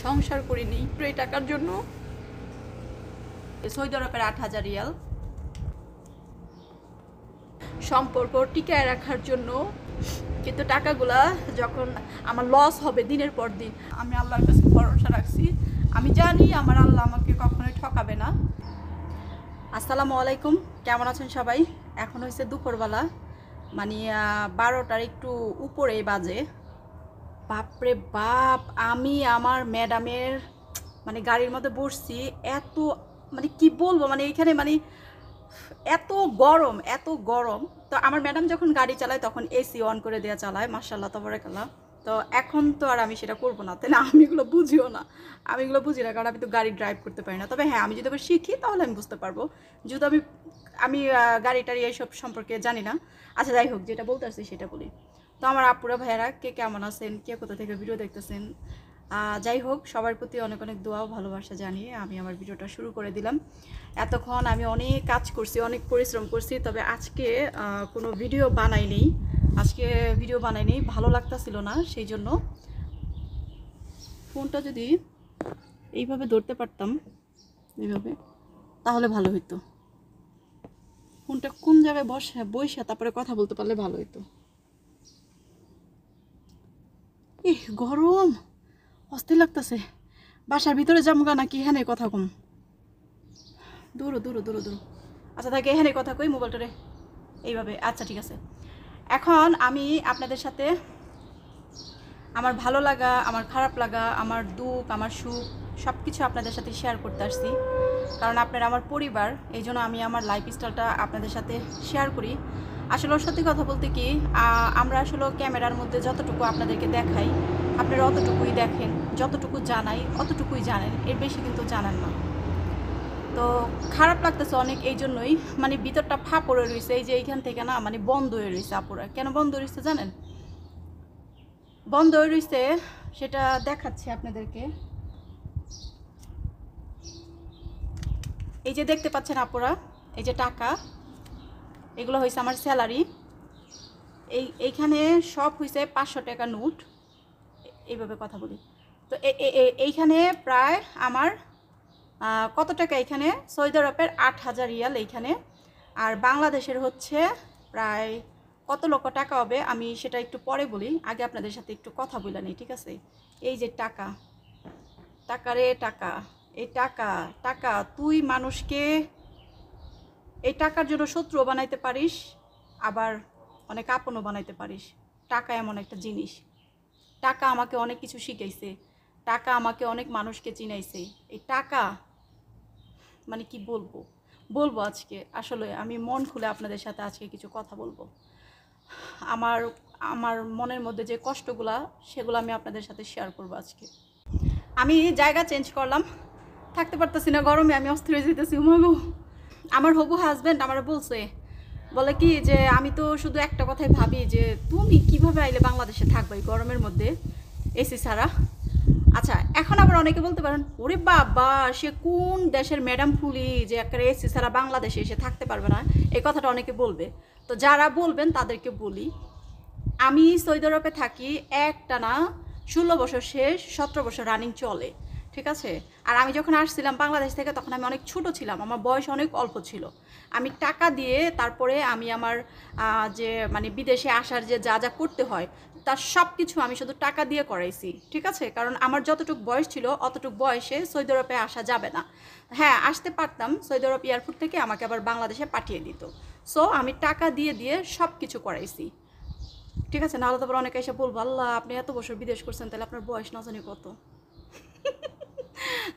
সংসার করিনি এই টাকার জন্য। সৌদি আরবের 8,000 রিয়াল সম্পর্ক টিকায় রাখার জন্য। কিন্তু টাকাগুলা যখন আমার লস হবে দিনের পর দিন, আমি আল্লাহর কাছে ভরসা রাখছি। আমি জানি আমার আল্লাহ আমাকে কখনোই ঠকাবে না। আসসালামু আলাইকুম, কেমন আছেন সবাই? এখন হয়েছে দুপুরবেলা, মানে 12টার একটু উপরেই বাজে। বাপরে বাপ, আমি আমার ম্যাডামের মানে গাড়ির মধ্যে বসছি। এত মানে কি বলবো, মানে এখানে মানে এত গরম, এত গরম। তো আমার ম্যাডাম যখন গাড়ি চালায় তখন এসি অন করে দেওয়া চালায়, মাশাআল্লাহ তাবারাকাল্লাহ। তো এখন তো আর আমি সেটা করবো না, তাই না? আমি এগুলো বুঝিও না, আমি এগুলো বুঝি না, কারণ আমি তো গাড়ি ড্রাইভ করতে পারি না। তবে হ্যাঁ, আমি যদি আবার শিখি তাহলে আমি বুঝতে পারবো, যেহেতু আমি গাড়ি টাড়ি এইসব সম্পর্কে জানি না। আচ্ছা যাই হোক, যেটা বলতে আসছি সেটা বলি। তো আমার আপুরা ভাইয়েরা কে কেমন আছেন, কে কোথা থেকে ভিডিও দেখতেছেন, যাই হোক সবার প্রতি অনেক অনেক দোয়া ও ভালোবাসা জানিয়ে আমি আমার ভিডিওটা শুরু করে দিলাম। এতক্ষণ আমি অনেক কাজ করছি, অনেক পরিশ্রম করছি, তবে আজকে কোনো ভিডিও বানাইনি। ভালো লাগতাছিল না, সেই জন্য। ফোনটা যদি এইভাবে ধরতে পারতাম, এইভাবে, তাহলে ভালো হইতো। ফোনটা কোন জায়গায় বসে তারপরে কথা বলতে পারলে ভালো হইতো। গরম, অস্থির লাগতেছে। বাসার ভিতরে যাবো নাকি এখানে কথা কম? দূরো দূরো দূরো দূরো। আচ্ছা তাকে এখানে কথা কই, মোবাইলটারে এইভাবে। আচ্ছা ঠিক আছে। এখন আমি আপনাদের সাথে আমার ভালো লাগা, আমার খারাপ লাগা, আমার দুঃখ, আমার সুখ সব কিছু আপনাদের সাথে শেয়ার করতে আসছি। কারণ আপনারা আমার পরিবার, এই জন্য আমি আমার লাইফস্টাইলটা আপনাদের সাথে শেয়ার করি। আসলে সত্যি কথা বলতে কি, আমরা আসলে ক্যামেরার মধ্যে যতটুকু আপনাদেরকে দেখাই, আপনারা অতটুকুই দেখেন, যতটুকু জানাই অতটুকুই জানেন, এর বেশি কিন্তু জানেন না। তো খারাপ লাগতেছে অনেক, এই জন্যই মানে ভিতরটা ফাঁপড়ে রয়েছে। এই যে এইখান থেকে না মানে বন্ধ হয়ে রয়েছে। আপুরা কেন বন্ধ রয়েছে জানেন? বন্ধ হয়ে রয়েছে সেটা দেখাচ্ছি আপনাদেরকে। এই যে দেখতে পাচ্ছেন আপুরা, এই যে টাকা, এগুলো হয়েছে আমার স্যালারি। এইখানে সব হয়েছে 500 টাকা নোট। এইভাবে কথা বলি। তো এইখানে প্রায় আমার কত টাকা, এখানে সৌদি আরবের 8,000 রিয়াল এইখানে। আর বাংলাদেশের হচ্ছে প্রায় কত লক্ষ টাকা হবে আমি সেটা একটু পরে বলি, আগে আপনাদের সাথে একটু কথা বলে নিই, ঠিক আছে? এই যে টাকা, টাকা রে টাকা, এই টাকা, টাকা তুই মানুষকে এই টাকার জন্য শত্রুও বানাইতে পারিস, আবার অনেক আপনও বানাইতে পারিস। টাকা এমন একটা জিনিস। টাকা আমাকে অনেক কিছু শিখাইছে, টাকা আমাকে অনেক মানুষকে চিনাইছে। এই টাকা মানে কি বলবো আজকে আসলে আমি মন খুলে আপনাদের সাথে আজকে কিছু কথা বলবো। আমার আমার মনের মধ্যে যে কষ্টগুলা, সেগুলো আমি আপনাদের সাথে শেয়ার করবো আজকে। আমি জায়গা চেঞ্জ করলাম, থাকতে পারতেছি না গরমে, আমি অস্থির হয়ে যেতেছি। উমাগো, আমার হবু হাজব্যান্ড আমার বলে কি যে আমি তো শুধু একটা কথাই ভাবি যে তুমি কিভাবে আইলে বাংলাদেশে থাকবে এই গরমের মধ্যে এসি ছাড়া। আচ্ছা, এখন আবার অনেকে বলতে পারেন ওরে বাবা, সে কোন দেশের ম্যাডাম ফুলি যে একটা এসি ছাড়া বাংলাদেশে এসে থাকতে পারবে না, এই কথাটা অনেকে বলবে। তো যারা বলবেন তাদেরকে বলি, আমি সৌদি আরবে থাকি একটানা 16 বছর শেষ, 17 বছর রানিং চলে, ঠিক আছে? আর আমি যখন আসছিলাম বাংলাদেশ থেকে তখন আমি অনেক ছোট ছিলাম, আমার বয়স অনেক অল্প ছিল। আমি টাকা দিয়ে তারপরে আমি আমার যে মানে বিদেশে আসার যে যা যা করতে হয় তার সব কিছু আমি শুধু টাকা দিয়ে করাইছি, ঠিক আছে? কারণ আমার যতটুকু বয়স ছিল অতটুকু বয়সে সৌদি আরবে আসা যাবে না। হ্যাঁ, আসতে পারতাম, সৌদি আরব এয়ারপোর্ট থেকে আমাকে আবার বাংলাদেশে পাঠিয়ে দিত। সো আমি টাকা দিয়ে দিয়ে সব কিছু করাইছি, ঠিক আছে? নাহলে তারপর অনেকে এসে বলবো আল্লাহ আপনি এত বছর বিদেশ করছেন, তাহলে আপনার বয়স না জানি কত।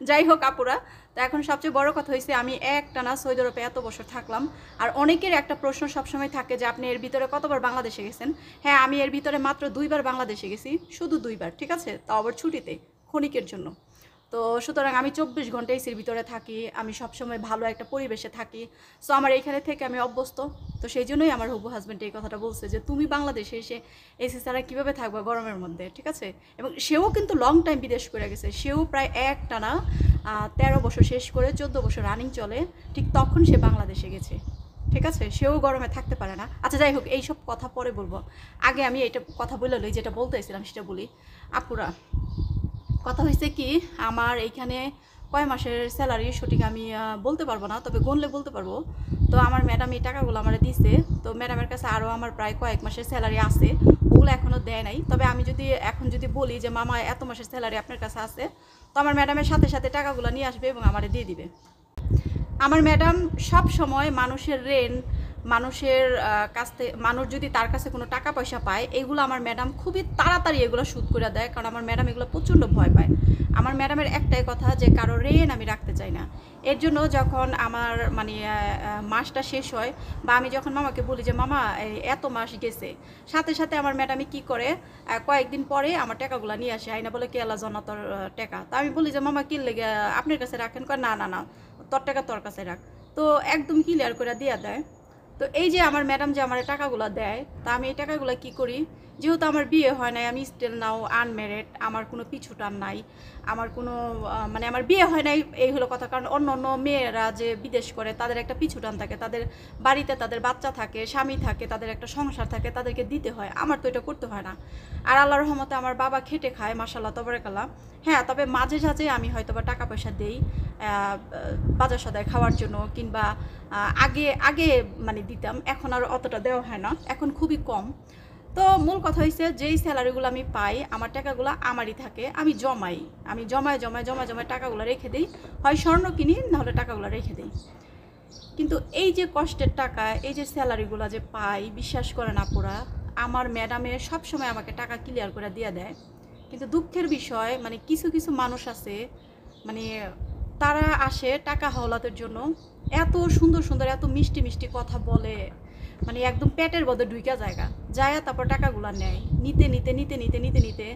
যাই হোক আপুরা, তো এখন সবচেয়ে বড় কথা হয়েছে আমি একটানা সৌদি আরবে এত বছর থাকলাম। আর অনেকের একটা প্রশ্ন সবসময় থাকে যে আপনি এর ভিতরে কতবার বাংলাদেশে গেছেন? হ্যাঁ, আমি এর ভিতরে মাত্র 2বার বাংলাদেশে গেছি, শুধু 2বার, ঠিক আছে? তাও আবার ছুটিতে, ক্ষণিকের জন্য। তো সুতরাং আমি 24 ঘন্টা এসির ভিতরে থাকি, আমি সবসময় ভালো একটা পরিবেশে থাকি। সো আমার এইখানে থেকে আমি অভ্যস্ত। তো সেই জন্যই আমার হবু হাজব্যান্ড এই কথাটা বলছে যে তুমি বাংলাদেশে এসে এসি ছাড়া কীভাবে থাকবা গরমের মধ্যে, ঠিক আছে? এবং সেও কিন্তু লং টাইম বিদেশ করে গেছে, সেও প্রায় একটানা 13 বছর শেষ করে 14 বছর রানিং চলে, ঠিক তখন সে বাংলাদেশে গেছে, ঠিক আছে? সেও গরমে থাকতে পারে না। আচ্ছা যাই হোক, এইসব কথা পরে বলবো, আগে আমি এইটা কথা বলে লই, যেটা বলতে চাইছিলাম সেটা বলি। আপুরা, কথা হয়েছে কি, আমার এইখানে কয় মাসের স্যালারি সঠিক আমি বলতে পারবো না, তবে গুনলে বলতে পারবো। তো আমার ম্যাডাম এই টাকাগুলো আমার দিছে। তো ম্যাডামের কাছে আরও আমার প্রায় কয়েক মাসের স্যালারি আছে, ওগুলো এখনও দেয় নাই। তবে আমি এখন যদি বলি যে মামা এত মাসের স্যালারি আপনার কাছে আছে, তো আমার ম্যাডামের সাথে সাথে টাকাগুলো নিয়ে আসবে এবং আমারে দিয়ে দিবে। আমার ম্যাডাম সব সময় মানুষের মানুষের কাছ থেকে, মানুষ যদি তার কাছে কোনো টাকা পয়সা পায়, এগুলো আমার ম্যাডাম খুবই তাড়াতাড়ি এগুলো শোধ করে দেয়, কারণ আমার ম্যাডাম এগুলো প্রচণ্ড ভয় পায়। আমার ম্যাডামের একটাই কথা যে কারো ঋণ আমি রাখতে চাই না। এর জন্য যখন আমার মানে মাসটা শেষ হয়, বা আমি যখন মামাকে বলি যে মামা এত মাস গেছে, সাথে সাথে আমার ম্যাডামই কী করে, কয়েকদিন পরে আমার টাকাগুলো নিয়ে আসে, আইনা বলে কেলা জনা তোর টাকা। তা আমি বলি যে মামা কি লেগে আপনার কাছে রাখেন? কয় না না না, তোর টাকা তোর কাছে রাখ। তো একদম ক্লিয়ার করে দিয়ে দেয়। তো এই যে আমার ম্যাডাম যে আমার টাকাগুলো দেয়, তা আমি এই টাকাগুলো কী করি, যেহেতু আমার বিয়ে হয় নাই, আমি স্টিল নাও আনম্যারিড, আমার কোনো পিছু টান নাই, আমার কোনো মানে আমার বিয়ে হয় নাই, এই হলো কথা। কারণ অন্য অন্য মেয়েরা যে বিদেশ করে তাদের একটা পিছু টান থাকে, তাদের বাড়িতে তাদের বাচ্চা থাকে, স্বামী থাকে, তাদের একটা সংসার থাকে, তাদেরকে দিতে হয়। আমার তো এটা করতে হয় না। আর আল্লাহর রহমতে আমার বাবা খেটে খায়, মাশাআল্লাহ তবরাকাল্লাহ। হ্যাঁ, তবে মাঝে সাঝে আমি হয়তো বা টাকা পয়সা দেই বাজার সদায় খাওয়ার জন্য, কিংবা আগে আগে মানে দিতাম, এখন আর অতটা দেওয়া হয় না, এখন খুবই কম। তো মূল কথা হয়েছে, যেই স্যালারিগুলো আমি পাই, আমার টাকাগুলো আমারই থাকে, আমি জমায় জমায় জমায় জমায় টাকাগুলো রেখে দিই, হয় স্বর্ণ কিনি, নাহলে টাকাগুলো রেখে দিই। কিন্তু এই যে কষ্টের টাকা, এই যে স্যালারিগুলো যে পাই, বিশ্বাস করে না পুরা, আমার ম্যাডামে সবসময় আমাকে টাকা ক্লিয়ার করে দিয়ে দেয়। কিন্তু দুঃখের বিষয়, মানে কিছু কিছু মানুষ আছে, মানে তারা আসে টাকা হাওলাতের জন্য, এত সুন্দর সুন্দর এত মিষ্টি মিষ্টি কথা বলে, মানে একদম পেটের মধ্যে ঢুইকা জায়গা যায়, তারপর টাকাগুলো নেয়, নিতে নিতে নিতে নিতে নিতে নিতে।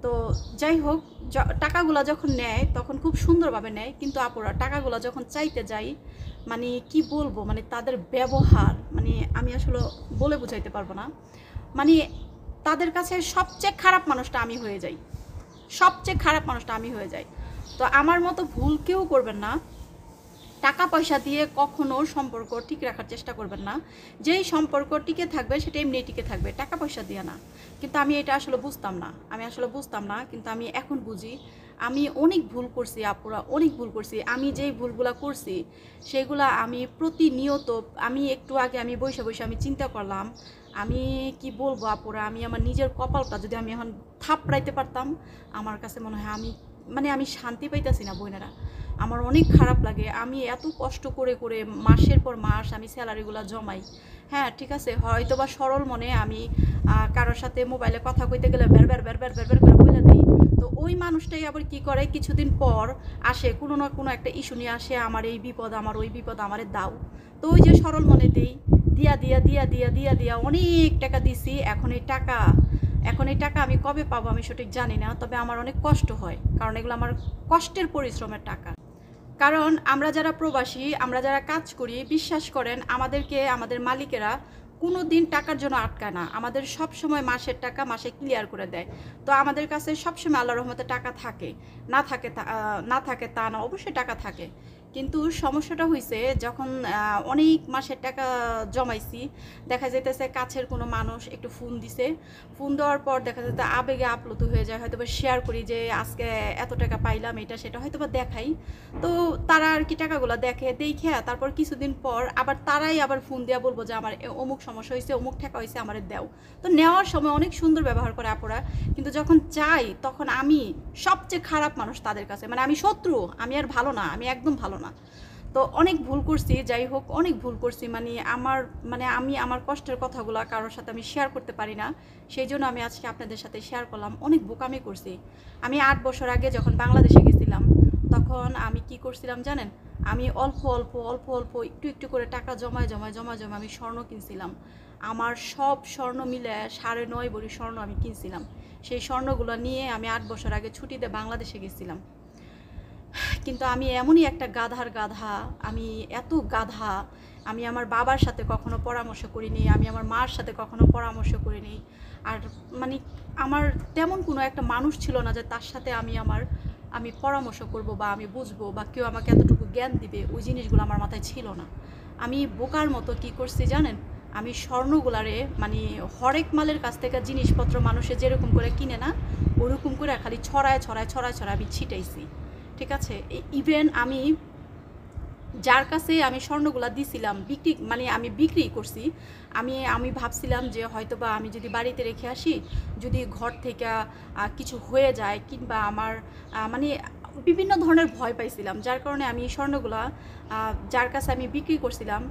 তো যাই হোক, টাকাগুলো যখন নেয় তখন খুব সুন্দরভাবে নেয়, কিন্তু আপুরা টাকাগুলো যখন চাইতে যাই, মানে কি বলবো, মানে তাদের ব্যবহার, মানে আমি আসলে বলে বুঝাইতে পারবো না। মানে তাদের কাছে সবচেয়ে খারাপ মানুষটা আমি হয়ে যাই, সবচেয়ে খারাপ মানুষটা আমি হয়ে যাই। তো আমার মতো ভুল কেউ করবেন না, টাকা পয়সা দিয়ে কখনো সম্পর্ক ঠিক রাখার চেষ্টা করবেন না। যেই সম্পর্ক টিকে থাকবে সেটা এমনি টিকে থাকবে, টাকা পয়সা দিয়ে না। কিন্তু আমি এটা আসলে বুঝতাম না, কিন্তু আমি এখন বুঝি। আমি অনেক ভুল করছি আপুরা, অনেক ভুল করছি। আমি যেই ভুলগুলা করছি সেগুলা আমি প্রতিনিয়ত, আমি একটু আগে আমি বসে বসে আমি চিন্তা করলাম, আমি কি বলবো আপুরা, আমি আমার নিজের কপালটা যদি আমি এখন থাপড়াইতে পারতাম, আমার কাছে মনে হয় আমি শান্তি পাইতেছি না বোনেরা। আমার অনেক খারাপ লাগে। আমি এত কষ্ট করে করে মাসের পর মাস আমি স্যালারিগুলো জমাই। হ্যাঁ ঠিক আছে, হয়তো বা সরল মনে আমি কারোর সাথে মোবাইলে কথা কইতে গেলে বের বের বের বের বের বের করে বলে দিই। তো ওই মানুষটাই আবার কি করে, কিছুদিন পর আসে কোনো না কোনো একটা ইস্যু নিয়ে আসে, আমার এই বিপদ, আমার ওই বিপদ, আমারে দাও। তো ওই যে সরল মনে দেই, দিয়া দিয়া দিয়া দিয়া দিয়া দিয়া অনেক টাকা দিছি। এখন এই টাকা আমি কবে পাবো আমি সঠিক জানি না, তবে আমার অনেক কষ্ট হয়, কারণ এগুলো আমার কষ্টের পরিশ্রমের টাকা। কারণ আমরা যারা প্রবাসী, আমরা যারা কাজ করি, বিশ্বাস করেন আমাদেরকে আমাদের মালিকেরা কোনো দিন টাকার জন্য আটকায় না, আমাদের সব সময় মাসের টাকা মাসে ক্লিয়ার করে দেয়। তো আমাদের কাছে সবসময় আল্লাহর রহমতে টাকা থাকে, না থাকে তা না, অবশ্যই টাকা থাকে। কিন্তু সমস্যাটা হয়েছে যখন অনেক মাসের টাকা জমাইছি, দেখা যাইতেছে কাছের কোনো মানুষ একটু ফোন দিছে, ফোন দেওয়ার পর দেখা যাচ্ছে আবেগে আপ্লুত হয়ে যায়, হয়তো বা শেয়ার করি যে আজকে এত টাকা পাইলাম, এটা সেটা হয়তো বা দেখাই। তো তারা আর কি টাকাগুলো দেখে, তারপর কিছুদিন পর আবার তারাই আবার ফোন দেওয়া বলবো যে আমার অমুক সমস্যা হয়েছে, অমুক টাকা হয়েছে, আমার দেও। তো নেওয়ার সময় অনেক সুন্দর ব্যবহার করে আপুরা, কিন্তু যখন চাই তখন আমি সবচেয়ে খারাপ মানুষ তাদের কাছে, মানে আমি শত্রু, আমি আর ভালো না, আমি একদম ভালো না। তো অনেক ভুল করছি, যাই হোক অনেক ভুল করছি, আমি আমার কষ্টের কথাগুলো কারোর সাথে আমি শেয়ার করতে পারি না, সেই জন্য আমি আজকে আপনাদের সাথে শেয়ার করলাম। অনেক বোকামি করছি আমি। 8 বছর আগে যখন বাংলাদেশে গেছিলাম, তখন আমি কি করছিলাম জানেন, আমি অল্প অল্প অল্প অল্প একটু একটু করে টাকা জমায় জমায় জমায় জমায় আমি স্বর্ণ কিনছিলাম। আমার সব স্বর্ণ মিলে 9.5 ভরি স্বর্ণ আমি কিনছিলাম। সেই স্বর্ণগুলো নিয়ে আমি 8 বছর আগে ছুটিতে বাংলাদেশে গেছিলাম। কিন্তু আমি এমনই একটা গাধার গাধা, আমি এত গাধা, আমি আমার বাবার সাথে কখনো পরামর্শ করিনি, আমি আমার মার সাথে কখনো পরামর্শ করিনি। আর মানে আমার তেমন কোনো একটা মানুষ ছিল না যে তার সাথে আমি পরামর্শ করব বা আমি বুঝবো বা কেউ আমাকে এতটুকু জ্ঞান দিবে, ওই জিনিসগুলো আমার মাথায় ছিল না। আমি বোকার মতো কি করছি জানেন, আমি স্বর্ণগুলারে মানে হরেক মালের কাছ থেকে জিনিসপত্র মানুষে যেরকম করে কিনে না, ওরকম করে খালি ছড়ায় ছড়ায় ছড়ায় ছড়ায় আমি ছিটাইছি, ঠিক আছে। ইভেন আমি যার কাছে আমি স্বর্ণগুলা দিছিলাম মানে আমি বিক্রি করছি, আমি ভাবছিলাম যে হয়তো বা আমি যদি বাড়িতে রেখে আসি, যদি ঘর থেকে কিছু হয়ে যায় কিংবা আমার মানে বিভিন্ন ধরনের ভয় পাইছিলাম, যার কারণে আমি স্বর্ণগুলা যার কাছে আমি বিক্রি করছিলাম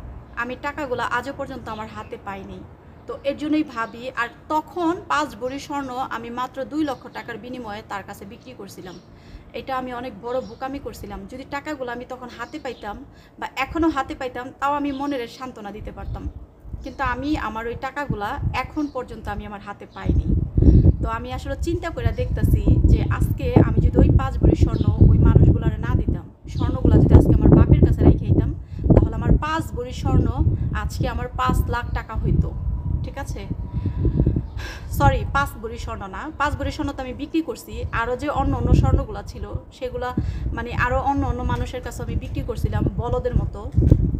আমি টাকাগুলো আজও পর্যন্ত আমার হাতে পাইনি। তো এর জন্যই ভাবি, আর তখন 5 ভরি স্বর্ণ আমি মাত্র 2 লক্ষ টাকার বিনিময়ে তার কাছে বিক্রি করছিলাম। এটা আমি অনেক বড় বোকামি করছিলাম। যদি টাকাগুলো আমি তখন হাতে পাইতাম বা এখনও হাতে পাইতাম, তাও আমি মনের সান্ত্বনা দিতে পারতাম, কিন্তু আমি আমার ওই টাকাগুলা এখন পর্যন্ত আমি আমার হাতে পাইনি। তো আমি আসলে চিন্তা করে দেখতেছি যে আজকে আমি যদি ওই 5 ভরি স্বর্ণ ওই মানুষগুলারে না দিতাম, স্বর্ণগুলো যদি আজকে আমার বাপের কাছে রেখে দিতাম, তাহলে আমার 5 ভরি স্বর্ণ আজকে আমার 5 লাখ টাকা হইতো, ঠিক আছে। সরি, 5 ভরি স্বর্ণ না, 5 ভরি স্বর্ণ তো আমি বিক্রি করছি, আরও যে অন্য অন্য স্বর্ণগুলো ছিল সেগুলা মানে আরও অন্য অন্য মানুষের কাছে আমি বিক্রি করছিলাম বলদের মতো,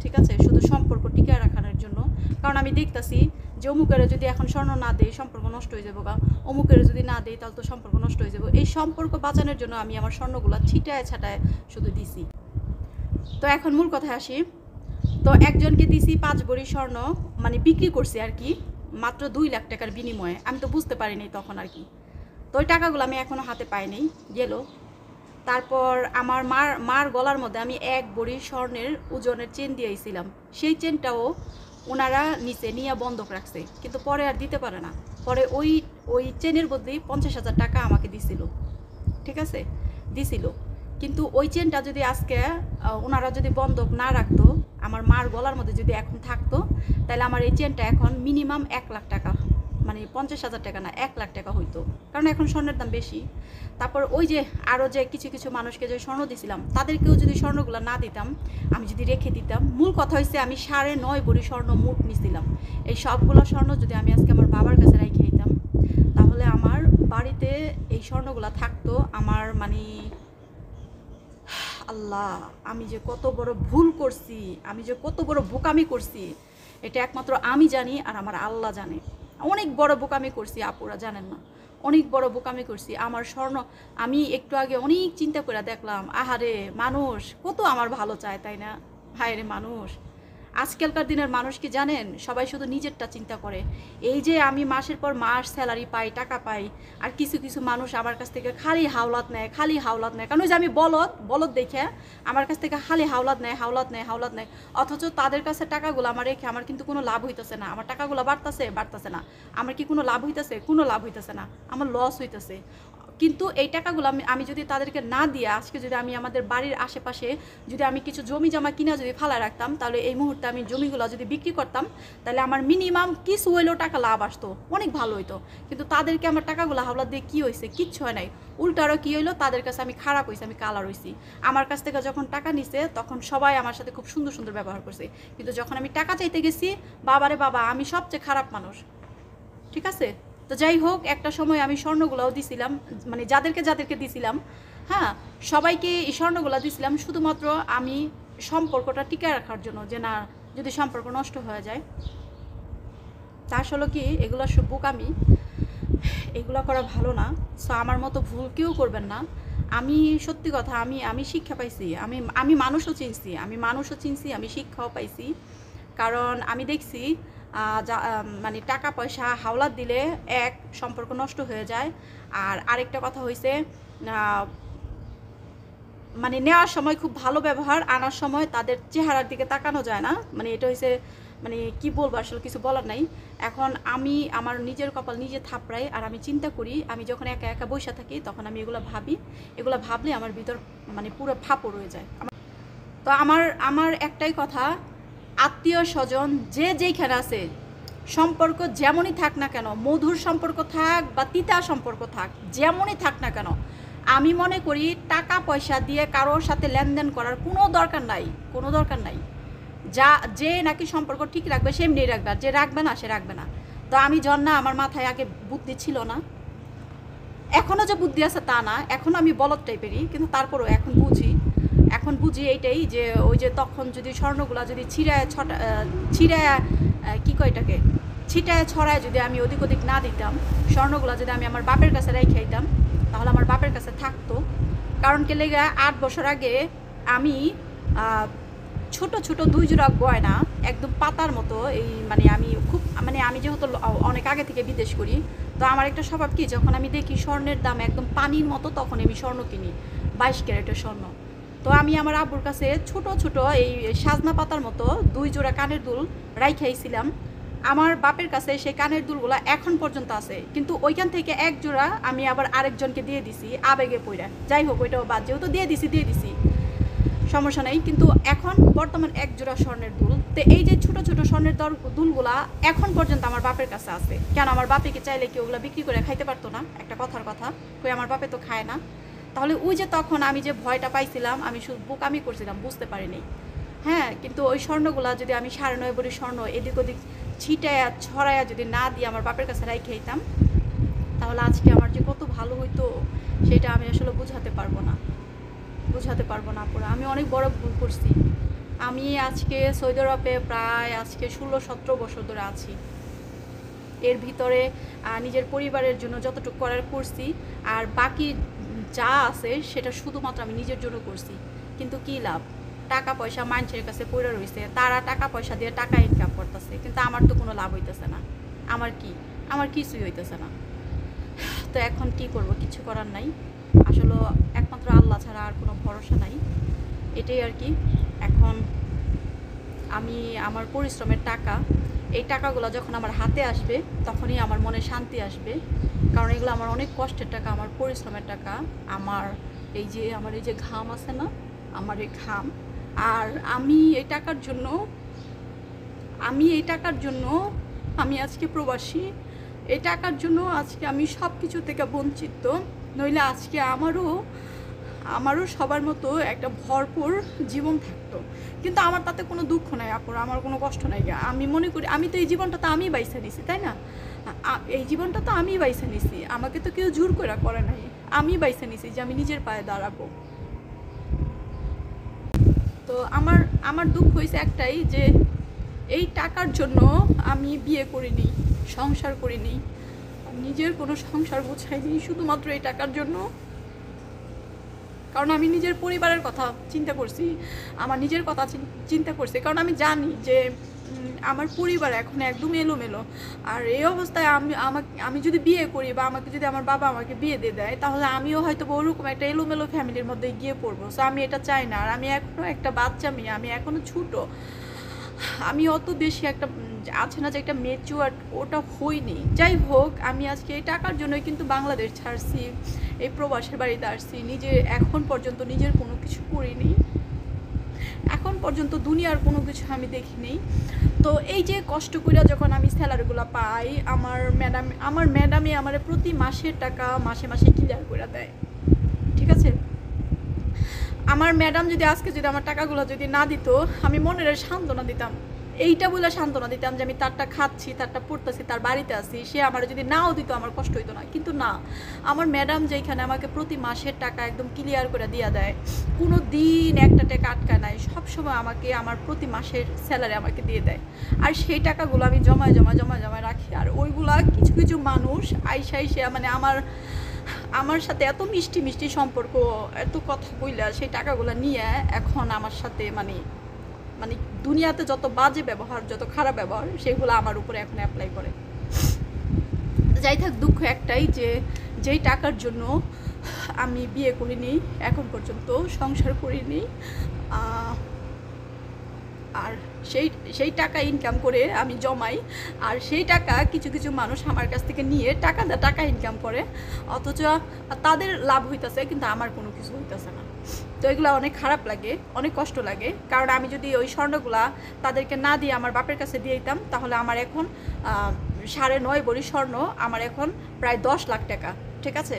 ঠিক আছে, শুধু সম্পর্ক টিকায় রাখানোর জন্য। কারণ আমি দেখতেছি যে অমুকের যদি এখন স্বর্ণ না দেয় সম্পর্ক নষ্ট হয়ে যাবো, বা অমুকের যদি না দেয় তাহলে তো সম্পর্ক নষ্ট হয়ে যাবো। এই সম্পর্ক বাঁচানোর জন্য আমি আমার স্বর্ণগুলো ছিটায় ছাটায় শুধু দিছি। তো এখন মূল কথায় আসি। তো একজনকে দিছি 5 ভরি স্বর্ণ, মানে বিক্রি করছি আর কি, মাত্র 2 লাখ টাকার বিনিময়ে। আমি তো বুঝতে পারিনি তখন আর কি। তো ওই টাকাগুলো আমি এখনও হাতে পাইনি, গেল। তারপর আমার মার গলার মধ্যে আমি 1 ভরি স্বর্ণের ওজনের চেন দিয়েছিলাম, সেই চেনটাও ওনারা নিচে নিয়ে বন্ধক রাখছে, কিন্তু পরে আর দিতে পারে না। পরে ওই চেনের বদলে 50,000 টাকা আমাকে দিছিল, ঠিক আছে, দিছিল। কিন্তু ওই চেনটা যদি আজকে ওনারা যদি বন্ধক না রাখতো, আমার মার গলার মধ্যে যদি এখন থাকতো, তাহলে আমার এই চেনটা এখন মিনিমাম 1 লাখ টাকা, মানে 50,000 টাকা না, 1 লাখ টাকা হইতো, কারণ এখন স্বর্ণের দাম বেশি। তারপর ওই যে আরও যে কিছু কিছু মানুষকে যে স্বর্ণ দিছিলাম, তাদেরকেও যদি স্বর্ণগুলো না দিতাম, আমি যদি রেখে দিতাম, মূল কথা হচ্ছে আমি 9.5 ভরি স্বর্ণ মুঠ নিছিলাম। এই সবগুলো স্বর্ণ যদি আমি আজকে আমার বাবার কাছে রেখে দিতাম, তাহলে আমার বাড়িতে এই স্বর্ণগুলো থাকতো। আমার মানে আল্লাহ, আমি যে কত বড় ভুল করছি, আমি যে কত বড় বোকামি করছি, এটা একমাত্র আমি জানি আর আমার আল্লাহ জানে। অনেক বড় বোকামি করছি, আপুরা জানেন না, অনেক বড় বোকামি করছি। আমার স্বর্ণ আমি একটু আগে অনেক চিন্তা করে দেখলাম, আহারে মানুষ কত আমার ভালো চায়, তাই না? হায় রে মানুষ, আজকালকার দিনের মানুষ কি জানেন, সবাই শুধু নিজেরটা চিন্তা করে। এই যে আমি মাসের পর মাস স্যালারি পাই, টাকা পাই, আর কিছু কিছু মানুষ আমার কাছ থেকে খালি হাওলাত নেয়, খালি হাওলাত নেয়। কারণ ওই যে আমি বলদ দেখে আমার কাছ থেকে খালি হাওলাত নেয়। অথচ তাদের কাছে টাকাগুলো আমার রেখে আমার কিন্তু কোনো লাভ হইতেছে না। আমার টাকাগুলো বাড়তেছে না। আমার কি কোনো লাভ হইতেছে? কোনো লাভ হইতেছে না, আমার লস হইতেছে। কিন্তু এই টাকাগুলো আমি যদি তাদেরকে না দিয়ে আজকে যদি আমি আমাদের বাড়ির আশেপাশে যদি আমি কিছু জমি জমা কিনা যদি ফালায় রাখতাম, তাহলে এই মুহূর্তে আমি জমিগুলো যদি বিক্রি করতাম, তাহলে আমার মিনিমাম কিছু হইলেও টাকা লাভ আসতো, অনেক ভালো হইতো। কিন্তু তাদেরকে আমার টাকাগুলো হাওলা দিয়ে কী হয়েছে? কিচ্ছু হয় নাই। উল্টারও কী হইলো, তাদের কাছে আমি খারাপ হয়েছি, আমি কালার হয়েছি। আমার কাছ থেকে যখন টাকা নিছে তখন সবাই আমার সাথে খুব সুন্দর সুন্দর ব্যবহার করছে, কিন্তু যখন আমি টাকা চাইতে গেছি, বাবারে বাবা, আমি সবচেয়ে খারাপ মানুষ, ঠিক আছে। তো যাই হোক, একটা সময় আমি স্বর্ণগুলোও দিছিলাম, মানে যাদেরকে দিছিলাম, হ্যাঁ, সবাইকে এই স্বর্ণগুলো দিছিলাম শুধুমাত্র আমি সম্পর্কটা টিকায় রাখার জন্য, যে না, যদি সম্পর্ক নষ্ট হয়ে যায়। তা আসলে কি এগুলো সব বোকামি, এগুলো করা ভালো না। সো আমার মতো ভুল কেউ করবেন না। আমি সত্যি কথা, আমি শিক্ষা পাইছি, আমি মানুষও চিনছি, আমি শিক্ষাও পাইছি। কারণ আমি দেখছি মানে টাকা পয়সা হাওলাত দিলে এক সম্পর্ক নষ্ট হয়ে যায়, আর আরেকটা কথা হয়েছে মানে নেওয়ার সময় খুব ভালো ব্যবহার, আনার সময় তাদের চেহারার দিকে তাকানো যায় না। মানে এটা হয়েছে, মানে কি বলবো, আসলে কিছু বলার নাই। এখন আমি আমার নিজের কপাল নিজে থাপড়াই, আর আমি চিন্তা করি, আমি যখন একা একা বসে থাকি তখন আমি এগুলো ভাবলে আমার ভিতর মানে পুরো ফাঁপড় হয়ে যায়। তো আমার একটাই কথা, আত্মীয় স্বজন যে যেইখানে আছে, সম্পর্ক যেমনই থাক না কেন, মধুর সম্পর্ক থাক বা তিতা সম্পর্ক থাক, যেমনই থাক না কেন, আমি মনে করি টাকা পয়সা দিয়ে কারোর সাথে লেনদেন করার কোনো দরকার নাই। যে নাকি সম্পর্ক ঠিক রাখবে সে এমনি রাখবে, আর যে রাখবে না সে রাখবে না। তো আমি জন্না আমার মাথায় আগে বুদ্ধি ছিল না, এখনও যে বুদ্ধি আছে তা না, এখন আমি বলদ টাইপেরই, কিন্তু তারপরও এখন বুঝি এইটাই, যে ওই যে তখন যদি স্বর্ণগুলা যদি ছিটায় ছড়ায় যদি আমি ওদিক না দিতাম, স্বর্ণগুলা যদি আমি আমার বাপের কাছে রেখে দিতাম, তাহলে আমার বাপের কাছে থাকতো। কারণ কে লেগে 8 বছর আগে আমি ছোট ছোট 2 জোড়া গয়না একদম পাতার মতো, এই মানে আমি খুব মানে আমি যেহেতু অনেক আগে থেকে বিদেশ করি, তো আমার একটা স্বভাব কি, যখন আমি দেখি স্বর্ণের দাম একদম পানির মতো তখন আমি স্বর্ণ কিনি, 22 ক্যারেটের স্বর্ণ। তো আমি আমার আব্বুর কাছে ছোট ছোট এই সাজনা পাতার মতো 2 জোড়া কানের দুল রাইখাইছিলাম। আমার বাপের কাছে সেই কানের দুলগুলো এখন পর্যন্ত আছে, কিন্তু ওইখান থেকে 1 জোড়া আমি আবার আরেকজনকে দিয়ে দিছি আবেগে পইরা। যাই হোক, ওইটাও বাদ, যেহেতু দিয়ে দিছি সমস্যা নেই। কিন্তু এখন বর্তমান 1 জোড়া স্বর্ণের দুল, তো এই যে ছোট ছোট স্বর্ণের দুলগুলা এখন পর্যন্ত আমার বাপের কাছে আছে। কেন আমার বাপেকে চাইলে কি ওগুলো বিক্রি করে খাইতে পারতো না? একটা কথার কথা কই, আমার বাপে তো খায় না। তাহলে ওই যে তখন আমি যে ভয়টা পাইছিলাম, আমি শুধু বোকামি করছিলাম, বুঝতে পারিনি। হ্যাঁ, কিন্তু ওই স্বর্ণগুলা যদি আমি 9.5 ভরি স্বর্ণ এদিক ওদিক ছিটায়া ছড়ায়া যদি না দিয়ে আমার বাপের কাছে রাই খাইতাম, তাহলে আজকে আমার যে কত ভালো হইতো সেটা আমি আসলে বুঝাতে পারবো না আপুরা। আমি অনেক বড় ভুল করছি। আমি আজকে সৌদি আরবে প্রায় আজকে 16-17 বছর ধরে আছি। এর ভিতরে নিজের পরিবারের জন্য যতটুকু করার করছি, আর বাকি যা আছে সেটা শুধুমাত্র আমি নিজের জন্য করছি। কিন্তু কী লাভ? টাকা পয়সা মানুষের কাছে পড়ে রয়েছে, তারা টাকা পয়সা দিয়ে টাকা ইনকাম করতেছে, কিন্তু আমার তো কোনো লাভ হইতেছে না। আমার কিছুই হইতেছে না। তো এখন কি করব? কিছু করার নাই। আসলে একমাত্র আল্লাহ ছাড়া আর কোনো ভরসা নাই, এটাই আর কি। এখন আমি আমার পরিশ্রমের টাকা, এই টাকাগুলো যখন আমার হাতে আসবে তখনই আমার মনে শান্তি আসবে। কারণ এগুলো আমার অনেক কষ্টের টাকা, আমার পরিশ্রমের টাকা, আমার এই যে ঘাম আছে না, আমার এই ঘাম। আর আমি এই টাকার জন্য আমি আজকে প্রবাসী। এই টাকার জন্য আজকে আমি সব কিছু থেকে বঞ্চিত। নইলে আজকে আমারও সবার মতো একটা ভরপুর জীবন থাকতো। কিন্তু আমার তাতে কোনো দুঃখ নাই আপুরা, আমার কোনো কষ্ট নাই। আমি মনে করি আমি তো এই জীবনটা তো আমি বাইসা নিছি, তাই না? এই জীবনটা তো আমি বাইসা নিছি, আমাকে তো কেউ জোর করে নাই। আমি বাইসা নিছি যে আমি নিজের পায়ে দাঁড়াবো। তো আমার দুঃখ হয়েছে একটাই, যে এই টাকার জন্য আমি বিয়ে করিনি, সংসার করিনি, নিজের কোনো সংসার গোছাইনি শুধুমাত্র এই টাকার জন্য। কারণ আমি নিজের পরিবারের কথা চিন্তা করছি, আমার নিজের কথা চিন্তা করছি। কারণ আমি জানি যে আমার পরিবার এখন একদম এলোমেলো। আর এই অবস্থায় আমি যদি বিয়ে করি, বা আমাকে যদি আমার বাবা আমাকে বিয়ে দিয়ে দেয়, তাহলে আমিও হয়তো ওরকম একটা এলোমেলো ফ্যামিলির মধ্যে গিয়ে পড়বো। সো আমি এটা চাই না। আর আমি এখনও একটা বাচ্চা মেয়ে, আমি এখনও ছোটো, আমি অত বেশি একটা আছে না যে একটা ম্যাচিউর ওটা হইনি। যাই হোক, আমি আজকে এই টাকার জন্যই কিন্তু বাংলাদেশ ছাড়ছি, এই প্রবাসের বাড়িতে আসছি। এখন পর্যন্ত নিজের কোনো কিছু করিনি, এখন পর্যন্ত দুনিয়ার কোনো কিছু আমি দেখিনি। তো এই যে কষ্ট করে যখন আমি স্যালারিগুলো পাই, আমার ম্যাডামে আমার প্রতি মাসের টাকা মাসে মাসে ক্লিয়ার করে দেয়, ঠিক আছে? আমার ম্যাডাম যদি আজকে আমার টাকাগুলো যদি না দিত, আমি মনের সান্ত্বনা দিতাম, এইটা বলে সান্ত্বনা দিতাম যে আমি তারটা খাচ্ছি, তারটা পড়তেছি, তার বাড়িতে আছি। সে আমার যদি নাও দিত আমার কষ্ট হইতো না। কিন্তু না, আমার ম্যাডাম যেখানে আমাকে প্রতি মাসের টাকা একদম ক্লিয়ার করে দিয়ে দেয়, কোনো দিন একটা টাকা আটকায় নাই, সবসময় আমাকে আমার প্রতি মাসের স্যালারি আমাকে দিয়ে দেয়। আর সেই টাকাগুলো আমি জমায় রাখি। আর ওইগুলা কিছু কিছু মানুষ আইসা মানে আমার সাথে এত মিষ্টি সম্পর্ক, এত কথা বইলা সেই টাকাগুলো নিয়ে এখন আমার সাথে মানে দুনিয়াতে যত বাজে ব্যবহার, যত খারাপ ব্যবহার, সেগুলো আমার উপরে এখন অ্যাপ্লাই করে। যাই থাক, দুঃখ একটাই যে যেই টাকার জন্য আমি বিয়ে করিনি, এখন পর্যন্ত সংসার করিনি, আর সেই টাকা ইনকাম করে আমি জমাই। আর সেই টাকা কিছু মানুষ আমার কাছ থেকে নিয়ে টাকা ইনকাম করে, অথচ তাদের লাভ হইতেছে, কিন্তু আমার কোনো কিছু হইতেছে না। তো এগুলো অনেক খারাপ লাগে, অনেক কষ্ট লাগে। কারণ আমি যদি ওই স্বর্ণগুলা তাদেরকে না দিয়ে আমার বাপের কাছে দিয়ে দিতাম, তাহলে আমার এখন 9.5 ভরি স্বর্ণ আমার এখন প্রায় 10 লাখ টাকা, ঠিক আছে?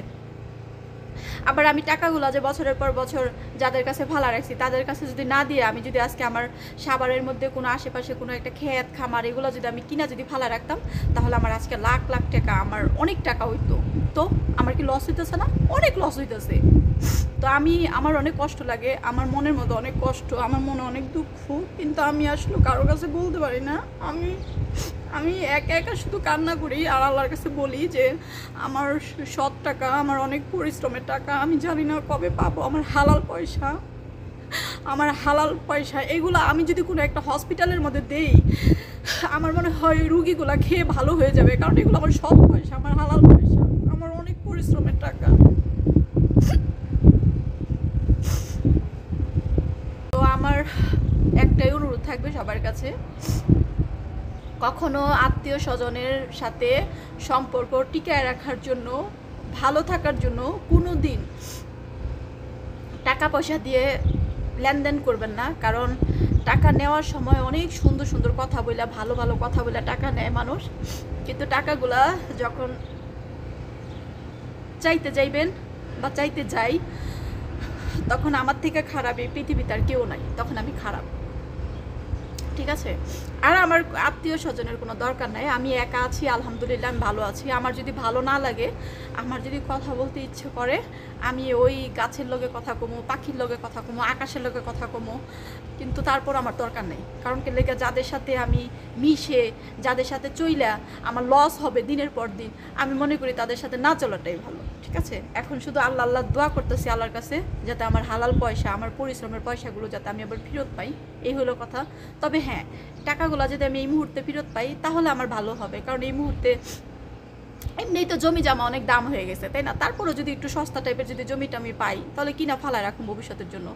আবার আমি টাকাগুলো যে বছরের পর বছর যাদের কাছে ভালো রাখছি, তাদের কাছে যদি না দিয়ে আমি যদি আজকে আমার সাভারের মধ্যে কোনো আশেপাশে কোনো একটা ক্ষেত খামার এগুলো যদি আমি কিনা যদি ভালো রাখতাম, তাহলে আমার আজকে লাখ টাকা, আমার অনেক টাকা হইতো। তো আমার কি লস হইতেছে না? অনেক লস হইতেছে। তো আমার অনেক কষ্ট লাগে, আমার মনের মধ্যে অনেক কষ্ট, আমার মনে অনেক দুঃখ, কিন্তু আমি আসলে কারোর কাছে বলতে পারি না। আমি একা একা শুধু কান্না করি আর আল্লাহর কাছে বলি যে আমার সৎ টাকা, আমার অনেক পরিশ্রমের টাকা, আমি জানি না কবে পাবো। আমার হালাল পয়সা এগুলো আমি যদি কোনো একটা হসপিটালের মধ্যে দেই, আমার মনে হয় রুগীগুলা খেয়ে ভালো হয়ে যাবে, কারণ এগুলো আমার সৎ পয়সা, আমার হালাল পয়সা, আমার অনেক পরিশ্রমের টাকা। তো আমার একটাই অনুরোধ থাকবে সবার কাছে, কখনো আত্মীয় স্বজনের সাথে সম্পর্ক টিকায় রাখার জন্য, ভালো থাকার জন্য কোনো দিন টাকা পয়সা দিয়ে লেনদেন করবেন না। কারণ টাকা নেওয়ার সময় অনেক সুন্দর সুন্দর কথা বলে, ভালো ভালো কথা বলে টাকা নেয় মানুষ, কিন্তু টাকাগুলা যখন চাইতে যাইবেন বা চাইতে যাই, তখন আমার থেকে খারাপ এই পৃথিবীতে আর কেউ নাই, তখন আমি খারাপ। ঠিক আছে? আর আমার আত্মীয় স্বজনের কোনো দরকার নাই, আমি একা আছি, আলহামদুলিল্লাহ আমি ভালো আছি। আমার যদি ভালো না লাগে, আমার যদি কথা বলতে ইচ্ছে করে, আমি ওই গাছের লগে কথা কমো, পাখির লগে কথা কমো, আকাশের লগে কথা কমো, কিন্তু তারপর আমার দরকার নেই। কারণ কি লেগে যাদের সাথে আমি মিশে, যাদের সাথে চইলা আমার লস হবে দিনের পর দিন, আমি মনে করি তাদের সাথে না চলাটাই ভালো। ঠিক আছে? এখন শুধু আল্লাহ দোয়া করতেছি আল্লাহর কাছে, যাতে আমার হালাল পয়সা, আমার পরিশ্রমের পয়সাগুলো যাতে আমি আবার ফেরত পাই, এই হলো কথা। তবে হ্যাঁ, টাকাগুলো যদি আমি এই মুহূর্তে ফেরত পাই তাহলে আমার ভালো হবে, কারণ এই মুহূর্তে এমনিই তো জমি জমা অনেক দাম হয়ে গেছে, তাই না? তারপরেও যদি একটু সস্তা টাইপের যদি জমিটা আমি পাই, তাহলে কিনা ফালায় রাখুন ভবিষ্যতের জন্য।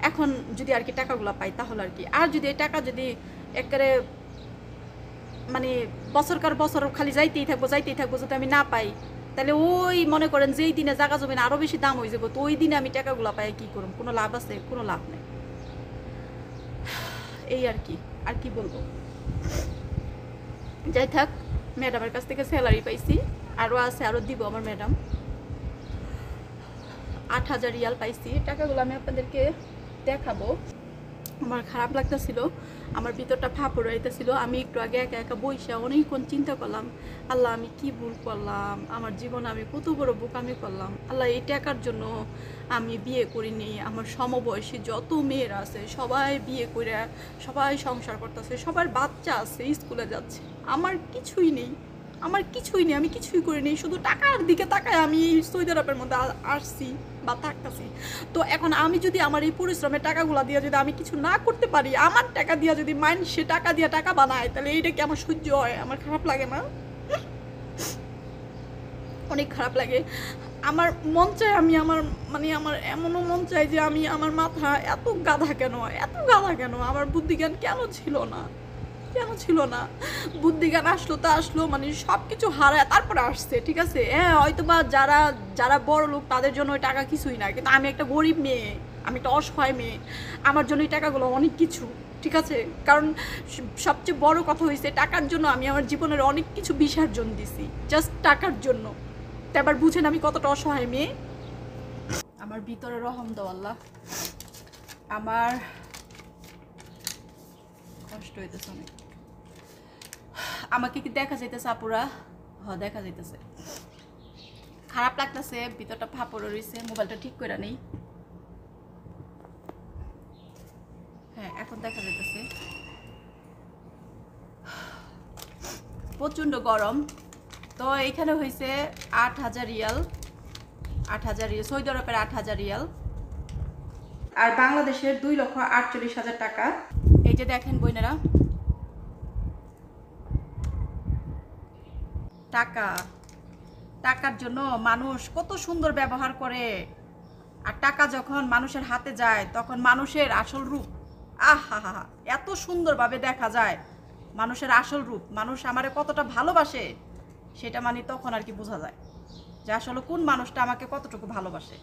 এখন যদি আর কি টাকাগুলো পাই তাহলে আর কি। আর যদি এই টাকা যদি একেবারে মানে বছর খালি যাইতেই থাকবো যদি আমি না পাই, তাহলে ওই মনে করেন যেই দিনে জায়গা জমি আরও বেশি দাম হয়ে যাবো, তো ওই দিনে আমি টাকাগুলো পাই কী করুন? কোনো লাভ আছে? কোনো লাভ নেই। এই আর কি বলবো। যাই থাক, ম্যাডামের কাছ থেকে স্যালারি পাইছি, আরও আছে, আরও দিব আমার ম্যাডাম। 8,000 রিয়াল পাইছি। টাকাগুলো আমি আপনাদেরকে দেখাবো। আমার খারাপ লাগতেছিল, আমার ভিতরটা ফাঁপড় হইতেছিল। আমি একটু আগে একা একা বইসা অনেকক্ষণ চিন্তা করলাম, আল্লাহ আমি কি ভুল করলাম, আমার জীবনে আমি কত বড় বোকামি করলাম। আল্লাহ, এই টাকার জন্য আমি বিয়ে করিনি। আমার সমবয়সী যত মেয়েরা আছে সবাই বিয়ে করে, সবাই সংসার করতেছে, সবার বাচ্চা আছে, স্কুলে যাচ্ছে, আমার কিছুই নেই, আমি কিছুই করিনি। শুধু টাকার দিকে তাকায় আমি সৌদি আরবের মধ্যে আসছি বা থাকতেছি। তো এখন আমি যদি আমার এই পরিশ্রমের টাকাগুলো দিয়ে যদি আমি কিছু না করতে পারি, আমার টাকা দিয়ে যদি সে টাকা দিয়ে টাকা বানায়, তাহলে এইটা কি আমার সহ্য হয়? আমার খারাপ লাগে না? অনেক খারাপ লাগে। আমার মন চায়, আমার এমনও মন চায় যে আমি, আমার মাথা এত গাধা কেন, আমার বুদ্ধিজ্ঞান কেন ছিল না? বুদ্ধিজ্ঞান আসলো, মানে সব কিছু হারায় তারপরে আসছে। ঠিক আছে? হ্যাঁ, হয়তো বা যারা বড় লোক তাদের জন্য ওই টাকা কিছুই না, কিন্তু আমি একটা গরিব মেয়ে, আমি একটা অসহায় মেয়ে, আমার জন্য এই টাকাগুলো অনেক কিছু। ঠিক আছে? কারণ সবচেয়ে বড় কথা হয়েছে, টাকার জন্য আমি আমার জীবনের অনেক কিছু বিসর্জন দিছি, জাস্ট টাকার জন্য। তো এবার বুঝেন আমি কতটা অসহায় মেয়ে। আমার ভিতরে রহম দাও আল্লাহ। আমার কষ্ট হইতেছে অনেক। আমাকে কি দেখা যাইতেছে আপুরা? হ্যাঁ, দেখা যাইতেছে। খারাপ লাগতেছে, ভিতরটা ফাঁপড় রয়েছে। মোবাইলটা ঠিক করে নেই। হ্যাঁ, এখন দেখা যাইতেছে। প্রচণ্ড গরম। তো এইখানে হয়েছে 8,000 রিয়াল, সৌদি আরবের 8,000 রিয়াল, আর বাংলাদেশের 2,48,000 টাকা। এই যে দেখেন বোনেরা, টাকার জন্য মানুষ কত সুন্দর ব্যবহার করে, আর টাকা যখন মানুষের হাতে যায় তখন মানুষের আসল রূপ, আহা হা, এত সুন্দরভাবে দেখা যায় মানুষের আসল রূপ। মানুষ আমারে কতটা ভালোবাসে সেটা মানে তখন আর কি বোঝা যায় যে আসলে কোন মানুষটা আমাকে কতটুকু ভালোবাসে।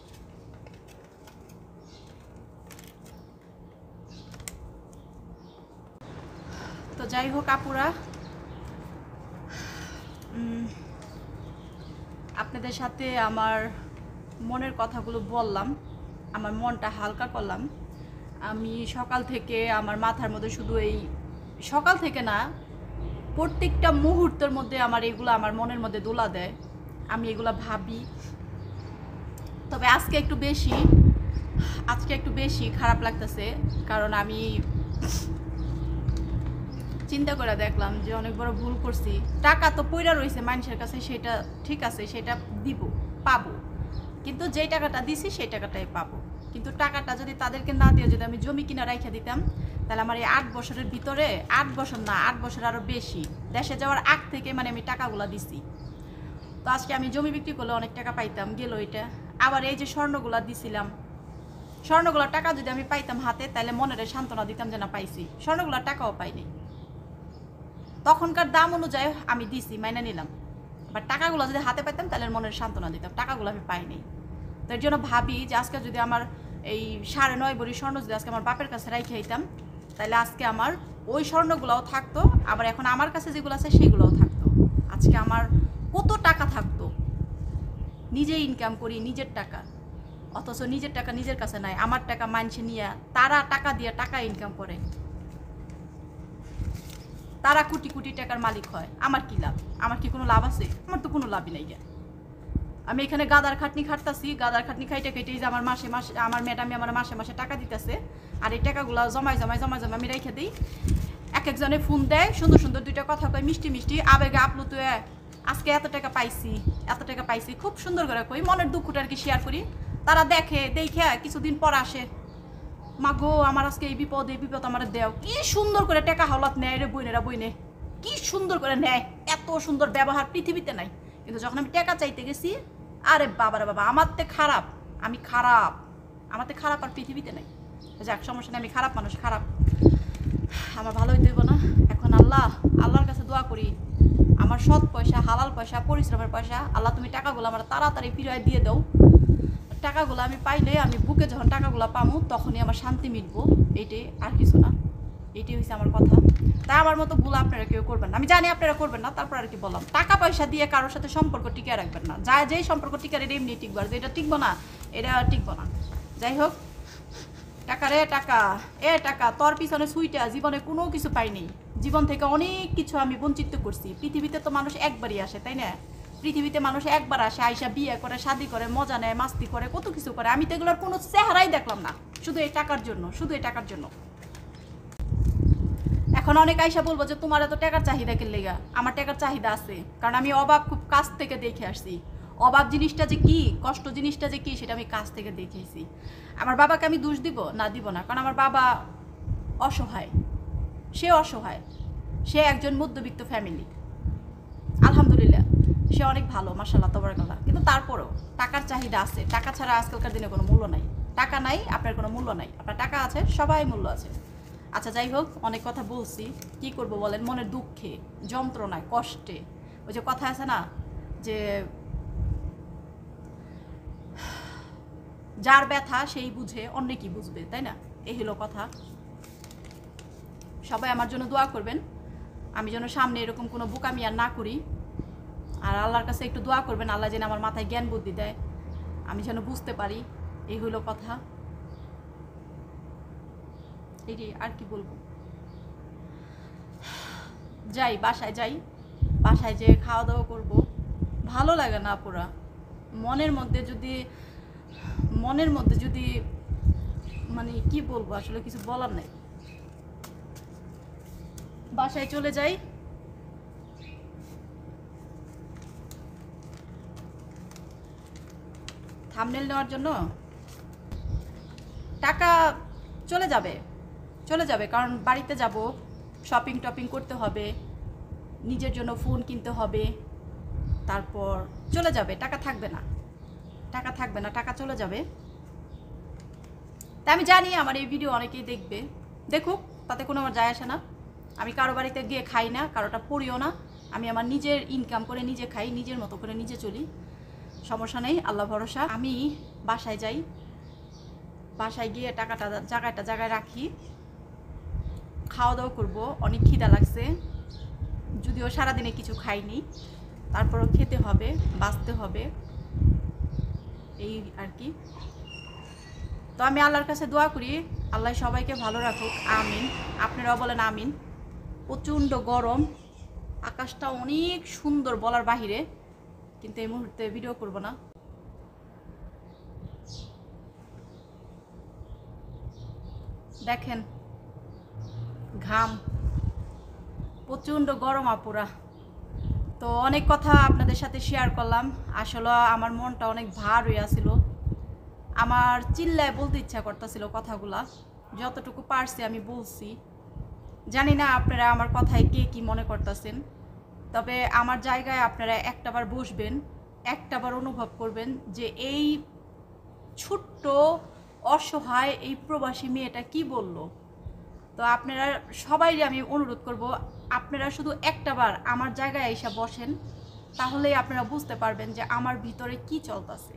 তো যাই হোক আপুরা, আপনাদের সাথে আমার মনের কথাগুলো বললাম, আমার মনটা হালকা করলাম। আমি সকাল থেকে আমার মাথার মধ্যে শুধু এই, সকাল থেকে না, প্রত্যেকটা মুহূর্তের মধ্যে আমার এগুলো আমার মনের মধ্যে দোলা দেয়, আমি এগুলো ভাবি। তবে আজকে একটু বেশি খারাপ লাগতেছে, কারণ আমি চিন্তা করে দেখলাম যে অনেক বড় ভুল করছি। টাকা তো পইরা রয়েছে মানুষের কাছে, সেটা ঠিক আছে, সেটা দিব, পাবো, কিন্তু যেই টাকাটা দিছি সেই টাকাটাই পাবো। কিন্তু টাকাটা যদি তাদেরকে না দিয়ে যদি আমি জমি কিনা রাইখা দিতাম, তাহলে আমার এই 8 বছরের ভিতরে, 8 বছর না, 8 বছর আরও বেশি, দেশে যাওয়ার আগ থেকে মানে আমি টাকাগুলো দিছি। তো আজকে আমি জমি বিক্রি করলে অনেক টাকা পাইতাম, গেল এটা। আবার এই যে স্বর্ণগুলা দিছিলাম, স্বর্ণগুলোর টাকা যদি আমি পাইতাম হাতে, তাহলে মনের সান্ত্বনা দিতাম যে না পাইছি। স্বর্ণগুলোর টাকাও পাইনি, তখনকার দাম অনুযায়ী আমি দিছি, মাইনা নিলাম। আবার টাকাগুলো যদি হাতে পাইতাম তাহলে মনের সান্ত্বনা দিতাম, টাকাগুলো আমি পাইনি। তো এর জন্য ভাবি যে আজকে যদি আমার এই 9.5 ভরি স্বর্ণ যদি আজকে আমার বাপের কাছে রাইখে আইতাম, তাহলে আজকে আমার ওই স্বর্ণগুলোও থাকতো, আবার এখন আমার কাছে যেগুলো আছে সেগুলোও থাকতো। আজকে আমার কত টাকা থাকতো, নিজে ইনকাম করি নিজের টাকা, অথচ নিজের টাকা নিজের কাছে নাই, আমার টাকা মানছে নিয়ে তারা টাকা দিয়ে টাকা ইনকাম করে, তারা কোটি কোটি টাকার মালিক হয়। আমার কি লাভ? আমার কি কোনো লাভ আছে? আমার তো কোনো লাভই নাই। আমি এখানে গাদার খাটনি খাটতাছি, গাদার খাটনি খাইতে খাইতে যে আমার মাসে মাসে আমার ম্যাডামে আমার মাসে মাসে টাকা দিতেছে, আর এই টাকাগুলো জমাই জমাই জমাই জমাই আমি রেখে দিই। এক একজনে ফোন দেয়, সুন্দর সুন্দর দুইটা কথা কয়, মিষ্টি মিষ্টি আবেগে আপ্লুত, আজকে এত টাকা পাইছি, এত টাকা পাইছি, খুব সুন্দর করে কই, মনের দুঃখটা আর কি শেয়ার করি। তারা দেখে, দেখে কিছুদিন পর আসে, মা গো আমার আজকে এই বিপদ আমার দেও। কি সুন্দর করে টাকা হাওলাত নেয় রে বইনেরা, বইনে কি সুন্দর করে নেয়, এত সুন্দর ব্যবহার পৃথিবীতে নাই। কিন্তু যখন আমি টাকা চাইতে গেছি, আরে বাবারে বাবা, আমার তে খারাপ, আমি খারাপ, আমার তে খারাপ আর পৃথিবীতে নাই। যাক, সমস্যা নেই, আমি খারাপ মানুষ, খারাপ, আমার ভালো হইতে হইব না। এখন আল্লাহর কাছে দোয়া করি, আমার সৎ পয়সা, হালাল পয়সা, পরিশ্রমের পয়সা, আল্লাহ তুমি টাকাগুলো আমার তাড়াতাড়ি ফিরিয়ে দিয়ে দাও। টাকাগুলো আমি পাইলে, আমি বুকে যখন টাকাগুলো পামু তখনই আমার শান্তি মিটবো, এইটাই, আর কিছু না। এইটাই হয়েছে আমার কথা। তাই আমার মতো ভুল আপনারা কেউ করবেন না, আমি জানি আপনারা করবেন না, তারপর আর কি বললাম। টাকা পয়সা দিয়ে কারোর সাথে সম্পর্ক টিকিয়ে রাখবেন না, যা যেই সম্পর্ক টিকার এটা এমনি টিকবো, আর যেটা টিকবো না এটা টিকবো না। যাই হোক, টাকা রে টাকা, টাকা তোর পিছনে সুইটা জীবনে কোনো কিছু পাইনি, জীবন থেকে অনেক কিছু আমি বঞ্চিত করছি। পৃথিবীতে তো মানুষ একবারই আসে, তাই না? পৃথিবীতে মানুষ একবার আসে, আইসা বিয়ে করে, শাদি করে, মজা নেয়, মাস্তি করে, কত কিছু করে। আমি তো এগুলোর কোনো চেহারাই দেখলাম না, শুধু এই টাকার জন্য, শুধু এই টাকার জন্য। এখন অনেক আইসা বলবো যে তোমার এত টাকার চাহিদা কে লেগা? আমার টাকার চাহিদা আছে, কারণ আমি অভাব খুব কাছ থেকে দেখে আসছি। অভাব জিনিসটা যে কি, কষ্ট জিনিসটা যে কি, সেটা আমি কাছ থেকে দেখেছি। আমার বাবাকে আমি দোষ দিব না? দিব না, কারণ আমার বাবা অসহায়, সে অসহায়, সে একজন মধ্যবিত্ত ফ্যামিলি, আলহামদুলিল্লাহ সে অনেক ভালো, মাশাআল্লাহ তাবারাকাল্লাহ। কিন্তু তারপরেও টাকার চাহিদা আছে, টাকা ছাড়া আজকালকার দিনে কোনো মূল্য নাই। টাকা নাই, আপনার কোনো মূল্য নাই, আপনার টাকা আছে, সবাই মূল্য আছে। আচ্ছা যাই হোক, অনেক কথা বলছি, কি করব বলেন, মনের দুঃখে, যন্ত্রণায়, কষ্টে। ওই যে কথা আছে না যে যার ব্যথা সেই বুঝে, অন্য কি বুঝবে, তাই না? এই হলো কথা। সবাই আমার জন্য দোয়া করবেন, আমি যেন সামনে এরকম কোনো বোকামি আর না করি। আর আল্লাহর কাছে একটু দোয়া করবেন, আল্লাহ যেন আমার মাথায় জ্ঞান বুদ্ধি দেয়, আমি যেন বুঝতে পারি। এই হলো কথা, এটি আর কি বলবো। যাই, বাসায় যাই, বাসায় যেয়ে খাওয়া দাওয়া করবো। ভালো লাগে না পুরা, মনের মধ্যে যদি মানে কি বলবো, আসলে কিছু বলার নাই। বাসায় চলে যাই, থাম্বনেল নেওয়ার জন্য টাকা চলে যাবে, কারণ বাড়িতে যাব, শপিং টপিং করতে হবে, নিজের জন্য ফোন কিনতে হবে, তারপর চলে যাবে, টাকা থাকবে না, টাকা চলে যাবে। তাই আমি জানি আমার এই ভিডিও অনেকেই দেখবে, দেখুক, তাতে কোনো আমার যায় আসে না। আমি কারো বাড়িতে গিয়ে খাই না, কারোটা পড়িও না। আমি আমার নিজের ইনকাম করে নিজে খাই, নিজের মতো করে নিজে চলি, সমস্যা নেই, আল্লাহ ভরসা। আমি বাসায় যাই, বাসায় গিয়ে টাকাটা জায়গায় রাখি, খাওয়া দাওয়া করবো। অনেক খিদা লাগছে, যদিও সারাদিনে কিছু খাইনি, তারপরও খেতে হবে, বাঁচতে হবে, এই আর কি। তো আমি আল্লাহর কাছে দোয়া করি, আল্লাহ সবাইকে ভালো রাখুক, আমিন। আপনারাও বলেন আমিন। প্রচণ্ড গরম, আকাশটা অনেক সুন্দর বলার বাহিরে, কিন্তু এই মুহূর্তে ভিডিও করব না। দেখেন ঘাম, প্রচণ্ড গরম আপুরা। তো অনেক কথা আপনাদের সাথে শেয়ার করলাম। আসলে আমার মনটা অনেক ভার হয়ে আছিল, আমার চিল্লায় বলতে ইচ্ছা করতেছিল কথাগুলা, যতটুকু পারছি আমি বলছি। জানি না আপনারা আমার কথায় কে কি মনে করতেছেন, তবে আমার জায়গায় আপনারা একটাবার বসবেন, একটাবার অনুভব করবেন যে এই ছোট্ট অসহায় এই প্রবাসী মেয়েটা কি বলল। তো আপনারা সবাই আমি অনুরোধ করব, আপনারা শুধু একটাবার আমার জায়গায় এসে বসেন, তাহলেই আপনারা বুঝতে পারবেন যে আমার ভিতরে কি চলতেছে।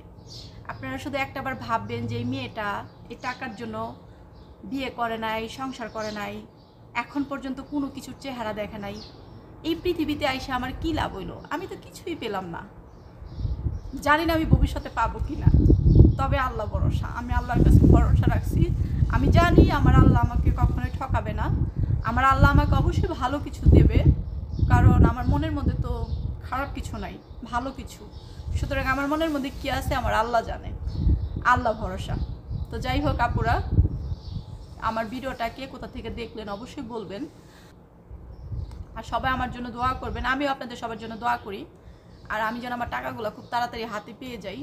আপনারা শুধু একটাবার ভাববেন যে এই মেয়েটা এই টাকার জন্য বিয়ে করে নাই, সংসার করে নাই, এখন পর্যন্ত কোনো কিছুর চেহারা দেখে নাই। এই পৃথিবীতে আইসা আমার কী লাভ হইলো? আমি তো কিছুই পেলাম না। জানি না আমি ভবিষ্যতে পাবো কি না, তবে আল্লাহ ভরসা, আমি আল্লাহর কাছে ভরসা রাখছি। আমি জানি আমার আল্লাহ আমাকে কখনোই ঠকাবে না, আমার আল্লাহ আমাকে অবশ্যই ভালো কিছু দেবে, কারণ আমার মনের মধ্যে তো খারাপ কিছু নাই, ভালো কিছু। সুতরাং আমার মনের মধ্যে কী আছে আমার আল্লাহ জানে, আল্লাহ ভরসা। তো যাই হোক আপুরা, আমার ভিডিওটা কে কোথা থেকে দেখলেন অবশ্যই বলবেন, আর সবাই আমার জন্য দোয়া করবেন। আমিও আপনাদের সবার জন্য দোয়া করি, আর আমি যেন আমার টাকাগুলো খুব তাড়াতাড়ি হাতে পেয়ে যাই।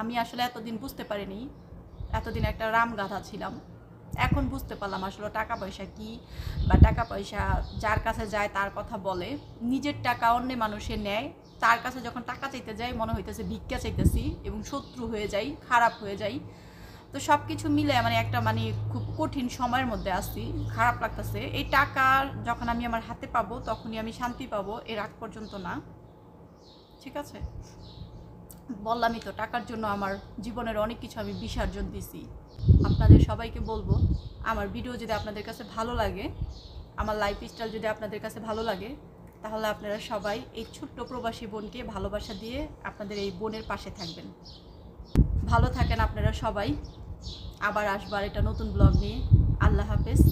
আমি আসলে এতদিন বুঝতে পারিনি, এতদিন একটা রামগাধা ছিলাম, এখন বুঝতে পারলাম আসলে টাকা পয়সা কি, বা টাকা পয়সা যার কাছে যায় তার কথা বলে, নিজের টাকা অন্য মানুষের নেয়, তার কাছে যখন টাকা চাইতে যাই মনে হইতেছে ভিক্ষা চাইতেছি, এবং শত্রু হয়ে যাই, খারাপ হয়ে যাই। তো সব কিছু মিলে মানে একটা মানে খুব কঠিন সময়ের মধ্যে আসছি, খারাপ লাগতেছে। এই টাকা যখন আমি আমার হাতে পাবো তখনই আমি শান্তি পাবো, এর আগ পর্যন্ত না। ঠিক আছে, বললামই তো টাকার জন্য আমার জীবনের অনেক কিছু আমি বিসর্জন দিছি। আপনাদের সবাইকে বলবো, আমার ভিডিও যদি আপনাদের কাছে ভালো লাগে, আমার লাইফস্টাইল যদি আপনাদের কাছে ভালো লাগে, তাহলে আপনারা সবাই এই ছোট্ট প্রবাসী বোনকে ভালোবাসা দিয়ে আপনাদের এই বোনের পাশে থাকবেন। ভালো থাকেন আপনারা সবাই, আবার আসবার একটা নতুন ব্লগ নিয়ে। আল্লাহ হাফেজ।